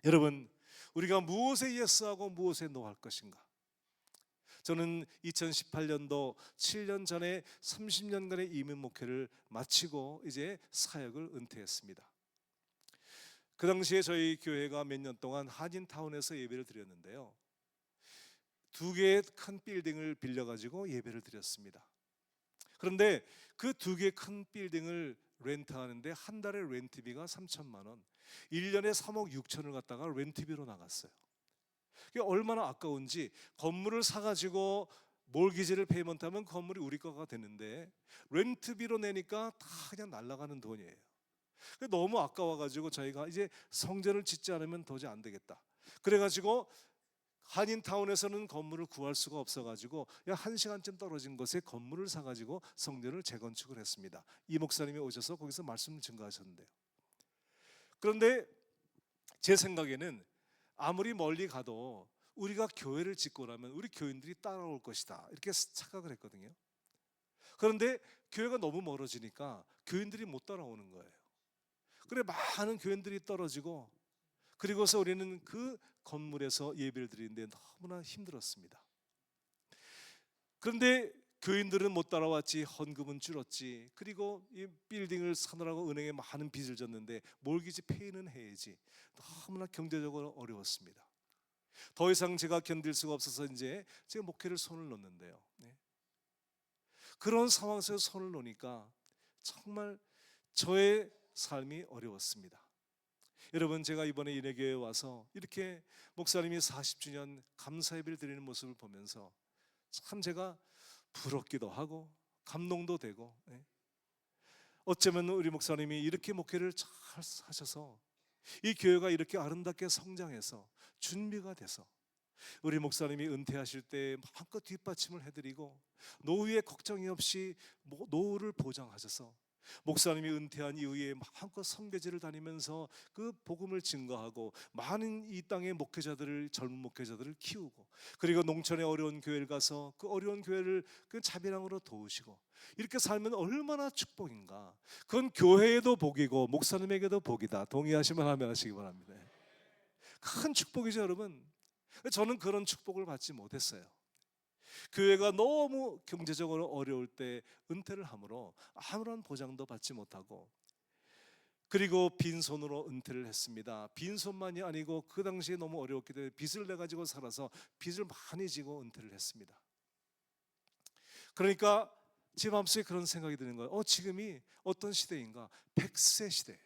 여러분, 우리가 무엇에 예스하고 무엇에 노할 것인가? 저는 2018년도 7년 전에 30년간의 이민 목회를 마치고 이제 사역을 은퇴했습니다. 그 당시에 저희 교회가 몇 년 동안 한인타운에서 예배를 드렸는데요, 2개의 큰 빌딩을 빌려가지고 예배를 드렸습니다. 그런데 그 2개의 큰 빌딩을 렌트하는데 한 달에 렌트비가 3천만 원, 1년에 3억 6천을 갖다가 렌트비로 나갔어요. 그게 얼마나 아까운지, 건물을 사가지고 몰기지를 페이먼트하면 건물이 우리 거가 되는데 렌트비로 내니까 다 그냥 날아가는 돈이에요. 너무 아까워가지고 저희가 이제 성전을 짓지 않으면 도저히 안 되겠다. 그래가지고 한인타운에서는 건물을 구할 수가 없어가지고 1시간쯤 떨어진 곳에 건물을 사가지고 성전을 재건축을 했습니다. 이 목사님이 오셔서 거기서 말씀을 증거하셨는데요, 그런데 제 생각에는 아무리 멀리 가도 우리가 교회를 짓고 나면 우리 교인들이 따라올 것이다, 이렇게 착각을 했거든요. 그런데 교회가 너무 멀어지니까 교인들이 못 따라오는 거예요. 그래, 많은 교인들이 떨어지고, 그리고서 우리는 그 건물에서 예배를 드리는데 너무나 힘들었습니다. 그런데 교인들은 못 따라왔지, 헌금은 줄었지, 그리고 이 빌딩을 사느라고 은행에 많은 빚을 졌는데 몰기지 페이는 해야지, 너무나 경제적으로 어려웠습니다. 더 이상 제가 견딜 수가 없어서 이제 제가 목회를 손을 놓는데요, 그런 상황에서 손을 놓으니까 정말 저의 삶이 어려웠습니다. 여러분, 제가 이번에 인해교회에 와서 이렇게 목사님이 40주년 감사 예배를 드리는 모습을 보면서 참 제가 부럽기도 하고 감동도 되고, 어쩌면 우리 목사님이 이렇게 목회를 잘 하셔서 이 교회가 이렇게 아름답게 성장해서 준비가 돼서 우리 목사님이 은퇴하실 때 마음껏 뒷받침을 해드리고 노후에 걱정이 없이 노후를 보장하셔서 목사님이 은퇴한 이후에 마음껏 선교지를 다니면서 그 복음을 증거하고 많은 이 땅의 목회자들을, 젊은 목회자들을 키우고, 그리고 농촌의 어려운 교회를 가서 그 어려운 교회를 그 자비랑으로 도우시고, 이렇게 살면 얼마나 축복인가. 그건 교회에도 복이고 목사님에게도 복이다. 동의하시면 하면 하시기 바랍니다. 큰 축복이죠, 여러분. 저는 그런 축복을 받지 못했어요. 교회가 너무 경제적으로 어려울 때 은퇴를 함으로 아무런 보장도 받지 못하고, 그리고 빈손으로 은퇴를 했습니다. 빈손만이 아니고 그 당시에 너무 어려웠기 때문에 빚을 내가지고 살아서 빚을 많이 지고 은퇴를 했습니다. 그러니까 제 마음속에 그런 생각이 드는 거예요. 지금이 어떤 시대인가? 100세 시대예요.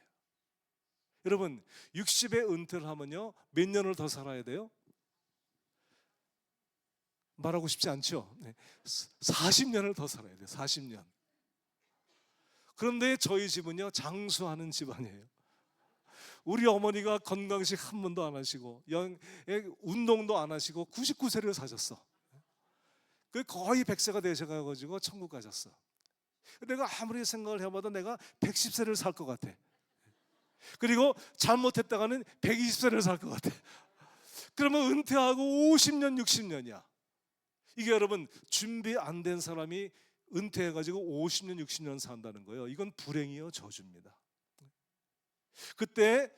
여러분, 60에 은퇴를 하면요 몇 년을 더 살아야 돼요? 말하고 싶지 않죠? 40년을 더 살아야 돼요. 40년. 그런데 저희 집은요 장수하는 집안이에요. 우리 어머니가 건강식 한 번도 안 하시고 운동도 안 하시고 99세를 사셨어. 거의 100세가 되셔가지고 천국 가셨어. 내가 아무리 생각을 해봐도 내가 110세를 살 것 같아. 그리고 잘못했다가는 120세를 살 것 같아. 그러면 은퇴하고 50년 60년이야. 이게 여러분, 준비 안 된 사람이 은퇴해가지고 50년 60년 산다는 거예요. 이건 불행이요 저주입니다. 그때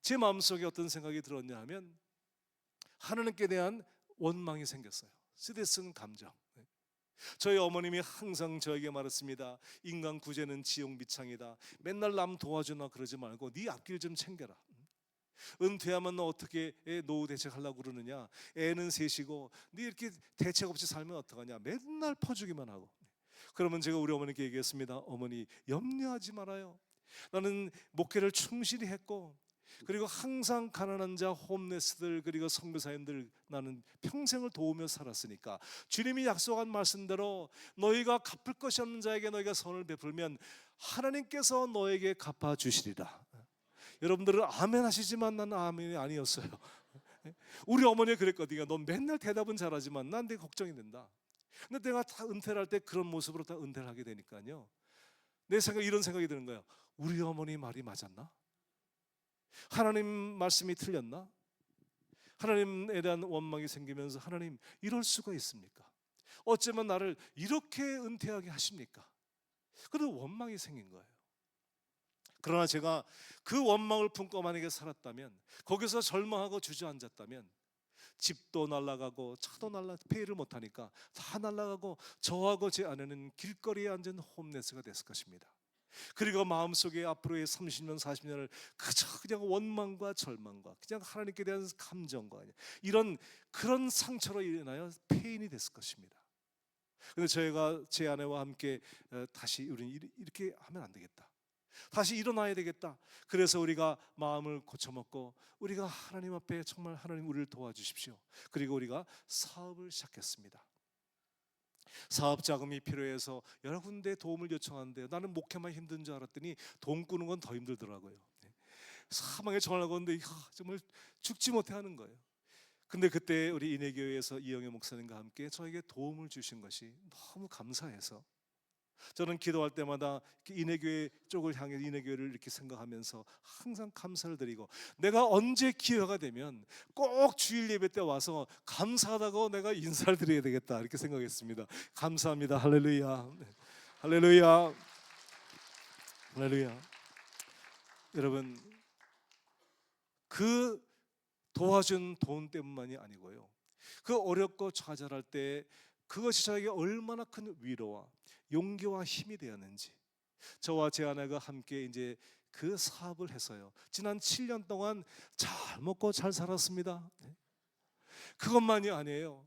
제 마음속에 어떤 생각이 들었냐 하면 하나님께 대한 원망이 생겼어요. 쓰디쓴 감정. 저희 어머님이 항상 저에게 말했습니다. 인간 구제는 지옥 밑창이다. 맨날 남 도와주나 그러지 말고 네 앞길 좀 챙겨라. 은퇴하면 너 어떻게 노후 대책하려고 그러느냐. 애는 셋이고 네 이렇게 대책 없이 살면 어떡하냐. 맨날 퍼주기만 하고. 그러면 제가 우리 어머니께 얘기했습니다. 어머니, 염려하지 말아요. 나는 목회를 충실히 했고, 그리고 항상 가난한 자, 홈레스들, 그리고 선교사님들 나는 평생을 도우며 살았으니까 주님이 약속한 말씀대로 너희가 갚을 것이 없는 자에게 너희가 선을 베풀면 하나님께서 너에게 갚아주시리라. 여러분들은 아멘 하시지만 나는 아멘이 아니었어요. 우리 어머니가 그랬거든요. 넌 맨날 대답은 잘하지만 난 되게 걱정이 된다. 근데 내가 다 은퇴를 할 때 그런 모습으로 다 은퇴를 하게 되니까요, 내 생각, 이런 생각이 드는 거예요. 우리 어머니 말이 맞았나? 하나님 말씀이 틀렸나? 하나님에 대한 원망이 생기면서 하나님, 이럴 수가 있습니까? 어쩌면 나를 이렇게 은퇴하게 하십니까? 그래도 원망이 생긴 거예요. 그러나 제가 그 원망을 품고 만약에 살았다면, 거기서 절망하고 주저앉았다면 집도 날아가고 차도 페이를 못하니까 다 날아가고 저하고 제 아내는 길거리에 앉은 홈레스가 됐을 것입니다. 그리고 마음속에 앞으로의 30년 40년을 그냥 원망과 절망과 그냥 하나님께 대한 감정과 이런 그런 상처로 인하여 페인이 됐을 것입니다. 그런데 저희가 제 아내와 함께 다시 우리는 이렇게 하면 안 되겠다, 다시 일어나야 되겠다. 그래서 우리가 마음을 고쳐먹고 우리가 하나님 앞에 정말 하나님 우리를 도와주십시오. 그리고 우리가 사업을 시작했습니다. 사업 자금이 필요해서 여러 군데 도움을 요청하는데요, 나는 목회만 힘든 줄 알았더니 돈 꾸는 건 더 힘들더라고요. 사망에 전화하고 있는데 정말 죽지 못해 하는 거예요. 근데 그때 우리 인해교회에서 이영애 목사님과 함께 저에게 도움을 주신 것이 너무 감사해서 저는 기도할 때마다 인해교회 쪽을 향해 인해교회를 이렇게 생각하면서 항상 감사를 드리고, 내가 언제 기회가 되면 꼭 주일 예배 때 와서 감사하다고 내가 인사를 드려야 되겠다 이렇게 생각했습니다. 감사합니다. 할렐루야. 할렐루야. 할렐루야. 여러분, 그 도와준 돈 때문만이 아니고요, 그 어렵고 좌절할 때 그것이 저에게 얼마나 큰 위로와 용기와 힘이 되었는지, 저와 제 아내가 함께 이제 그 사업을 해서요, 지난 7년 동안 잘 먹고 잘 살았습니다. 그것만이 아니에요.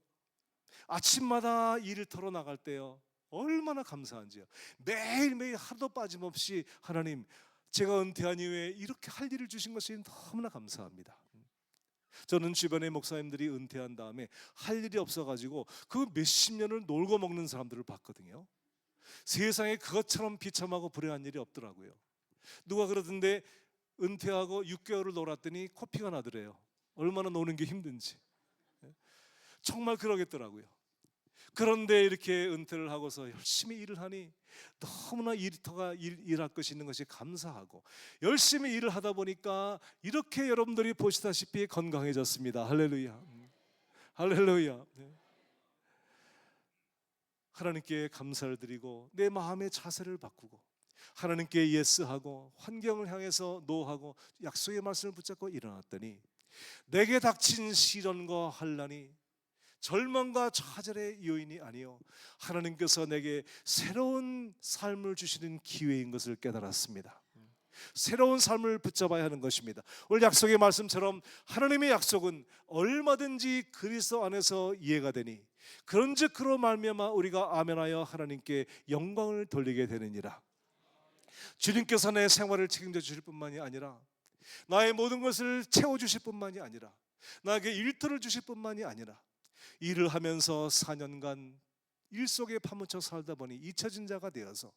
아침마다 일을 털어 나갈 때요, 얼마나 감사한지요. 매일매일 하루도 빠짐없이 하나님, 제가 은퇴한 이후에 이렇게 할 일을 주신 것이 너무나 감사합니다. 저는 주변의 목사님들이 은퇴한 다음에 할 일이 없어가지고 그 몇십 년을 놀고 먹는 사람들을 봤거든요. 세상에 그것처럼 비참하고 불행한 일이 없더라고요. 누가 그러던데 은퇴하고 6개월을 놀았더니 코피가 나더래요. 얼마나 노는 게 힘든지. 정말 그러겠더라고요. 그런데 이렇게 은퇴를 하고서 열심히 일을 하니 너무나 일터가 일할 것이 있는 것이 감사하고, 열심히 일을 하다 보니까 이렇게 여러분들이 보시다시피 건강해졌습니다. 할렐루야. 할렐루야. 하나님께 감사를 드리고 내 마음의 자세를 바꾸고 하나님께 예스하고 환경을 향해서 노하고 약속의 말씀을 붙잡고 일어났더니 내게 닥친 시련과 환난이 절망과 좌절의 요인이 아니요 하나님께서 내게 새로운 삶을 주시는 기회인 것을 깨달았습니다. 새로운 삶을 붙잡아야 하는 것입니다. 오늘 약속의 말씀처럼 하나님의 약속은 얼마든지 그리스도 안에서 이해가 되니 그런즉 그로 말미암아 우리가 아멘하여 하나님께 영광을 돌리게 되느니라. 주님께서 내 생활을 책임져 주실 뿐만이 아니라 나의 모든 것을 채워주실 뿐만이 아니라 나에게 일터를 주실 뿐만이 아니라 일을 하면서 4년간 일 속에 파묻혀 살다 보니 잊혀진 자가 되어서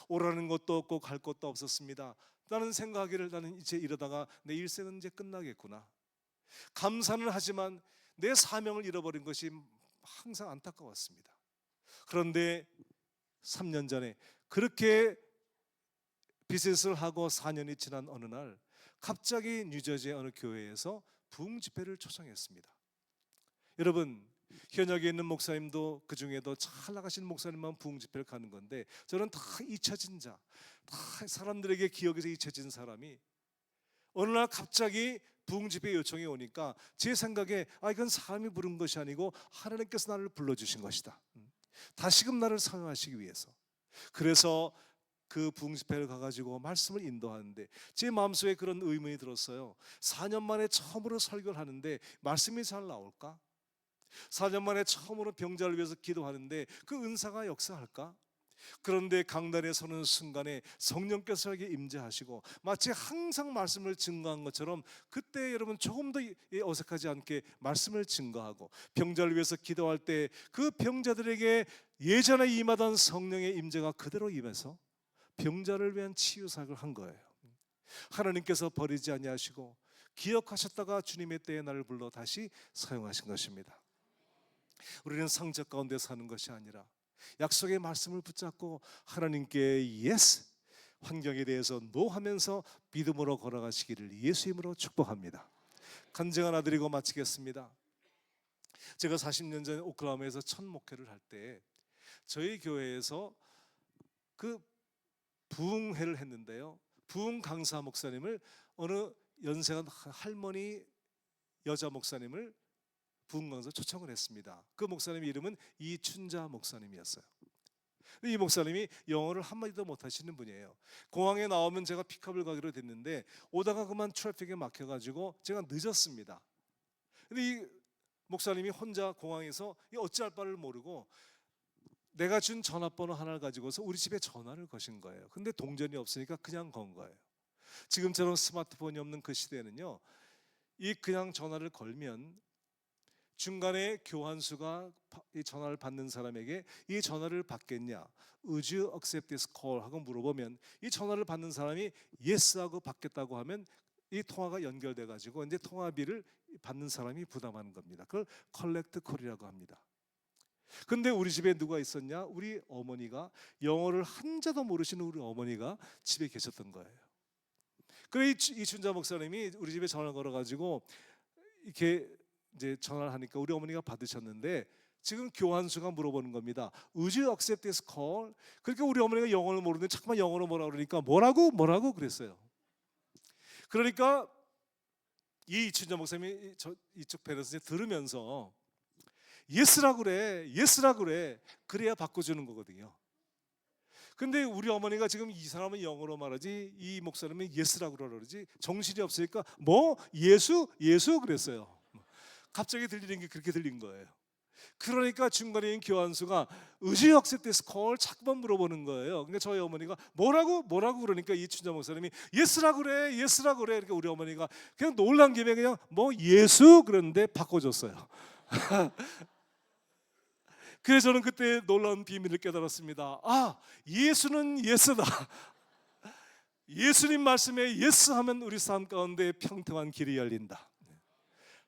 오라는 것도 없고 갈 곳도 없었습니다. 나는 생각하기를 나는 이제 이러다가 내 일생은 이제 끝나겠구나. 감사는 하지만 내 사명을 잃어버린 것이 항상 안타까웠습니다. 그런데 3년 전에 그렇게 비즈니스를 하고 4년이 지난 어느 날 갑자기 뉴저지의 어느 교회에서 부흥 집회를 초청했습니다. 여러분, 현역에 있는 목사님도 그 중에도 잘 나가신 목사님만 부흥 집회를 가는 건데 저는 다 잊혀진 자, 다 사람들에게 기억에서 잊혀진 사람이 어느 날 갑자기 부흥 집회 요청이 오니까 제 생각에 이건 사람이 부른 것이 아니고 하나님께서 나를 불러주신 것이다. 다시금 나를 사용하시기 위해서. 그래서 그 부흥 집회를 가가지고 말씀을 인도하는데 제 마음속에 그런 의문이 들었어요. 4년 만에 처음으로 설교를 하는데 말씀이 잘 나올까? 4년 만에 처음으로 병자를 위해서 기도하는데 그 은사가 역사할까? 그런데 강단에 서는 순간에 성령께서 에게 임재하시고 마치 항상 말씀을 증거한 것처럼 그때 여러분 조금 더 어색하지 않게 말씀을 증거하고 병자를 위해서 기도할 때 그 병자들에게 예전에 임하던 성령의 임재가 그대로 임해서 병자를 위한 치유 사역을 한 거예요. 하나님께서 버리지 아니하시고 기억하셨다가 주님의 때에 나를 불러 다시 사용하신 것입니다. 우리는 상적 가운데 사는 것이 아니라 약속의 말씀을 붙잡고 하나님께 예스, 환경에 대해서 노하면서 믿음으로 걸어가시기를 예수 이름으로 축복합니다. 간증 하나 드리고 마치겠습니다. 제가 40년 전에 오클라호마에서 첫 목회를 할 때 저희 교회에서 그 부흥회를 했는데요, 부흥 강사 목사님을 어느 연세가 할머니 여자 목사님을 부흥 강사 초청을 했습니다. 그 목사님 이름은 이춘자 목사님이었어요. 이 목사님이 영어를 한마디도 못하시는 분이에요. 공항에 나오면 제가 픽업을 가기로 됐는데 오다가 그만 트래픽에 막혀가지고 제가 늦었습니다. 근데 이 목사님이 혼자 공항에서 어찌할 바를 모르고 내가 준 전화번호 하나를 가지고서 우리 집에 전화를 거신 거예요. 근데 동전이 없으니까 그냥 건 거예요. 지금처럼 스마트폰이 없는 그 시대는요, 이 그냥 전화를 걸면 중간에 교환수가 이 전화를 받는 사람에게 이 전화를 받겠냐, Would you accept this call? 하고 물어보면 이 전화를 받는 사람이 yes 하고 받겠다고 하면 이 통화가 연결돼 가지고 이제 통화비를 받는 사람이 부담하는 겁니다. 그걸 컬렉트 콜이라고 합니다. 근데 우리 집에 누가 있었냐? 우리 어머니가, 영어를 한자도 모르시는 우리 어머니가 집에 계셨던 거예요. 그래 이춘자 목사님이 우리 집에 전화를 걸어가지고 이렇게 이제 전화를 하니까 우리 어머니가 받으셨는데 지금 교환수가 물어보는 겁니다. Would you accept this call? 그러니까 우리 어머니가 영어를 모르는데 자꾸만 영어로 뭐라 그러니까 뭐라고 그랬어요. 그러니까 이 이춘자 목사님이 이쪽 편에서 들으면서 예스라고 그래. 그래야 바꿔주는 거거든요. 근데 우리 어머니가 지금 이 사람은 영어로 말하지 이 목사님은 예스라고 그러지 정신이 없으니까 뭐 예수 그랬어요. 갑자기 들리는 게 그렇게 들린 거예요. 그러니까 중간에 있는 교환수가 Would you accept this call? 자꾸만 물어보는 거예요. 그러니까 저희 어머니가 뭐라고 그러니까 이춘자 목사님이 예스라 그래. 그러니까 우리 어머니가 그냥 놀란 김에 그냥 뭐 예수 그랬는데 바꿔줬어요. 그래서 저는 그때 놀라운 비밀을 깨달았습니다. 예수는 예스다. 예수님 말씀에 예스하면 우리 삶 가운데 평등한 길이 열린다.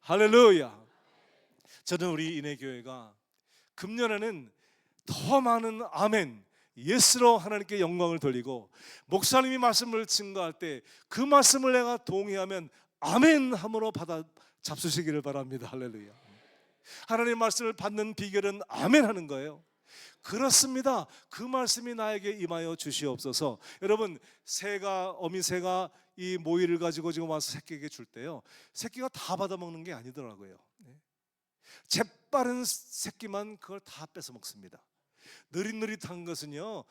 할렐루야. 저는 우리 인해교회가 금년에는 더 많은 아멘, 예스로 하나님께 영광을 돌리고, 목사님이 말씀을 증거할 때 그 말씀을 내가 동의하면 아멘 함으로 받아 잡수시기를 바랍니다. 할렐루야. 하나님의 말씀을 받는 비결은 아멘 하는 거예요. 그렇습니다. 그 말씀이 나에게 임하여 주시옵소서. 여러분, 어미 새가 이 모이를 가지고 지금 와서 새끼에게 줄 때요, 새끼가 다 받아먹는 게 아니더라고요. 재빠른 새끼만 그걸 다 뺏어 먹습니다. 느릿느릿한 것은요,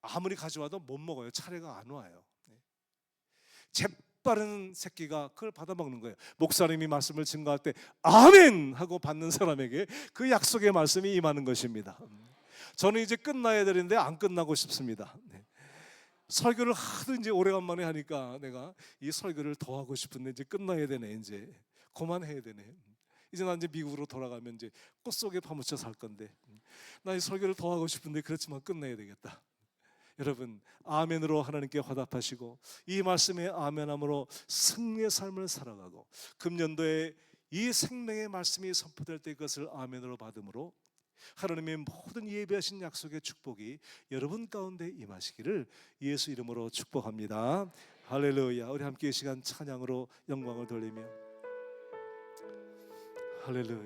아무리 가져와도 못 먹어요. 차례가 안 와요. 재빠른 새끼가 그걸 받아먹는 거예요. 목사님이 말씀을 증거할 때 아멘 하고 받는 사람에게 그 약속의 말씀이 임하는 것입니다. 저는 이제 끝나야 되는데 안 끝나고 싶습니다. 설교를 하도 이제 오래간만에 하니까 내가 이 설교를 더 하고 싶은데 이제 끝나야 되네. 이제 그만해야 되네. 이제 난 이제 미국으로 돌아가면 이제 꽃 속에 파묻혀 살 건데, 나 이 설교를 더 하고 싶은데 그렇지만 끝내야 되겠다. 여러분, 아멘으로 하나님께 화답하시고 이 말씀에 아멘함으로 승리의 삶을 살아가고, 금년도에 이 생명의 말씀이 선포될 때 그것을 아멘으로 받음으로 하나님의 모든 예비하신 약속의 축복이 여러분 가운데 임하시기를 예수 이름으로 축복합니다. 할렐루야. 우리 함께 이 시간 찬양으로 영광을 돌리며 할렐루야.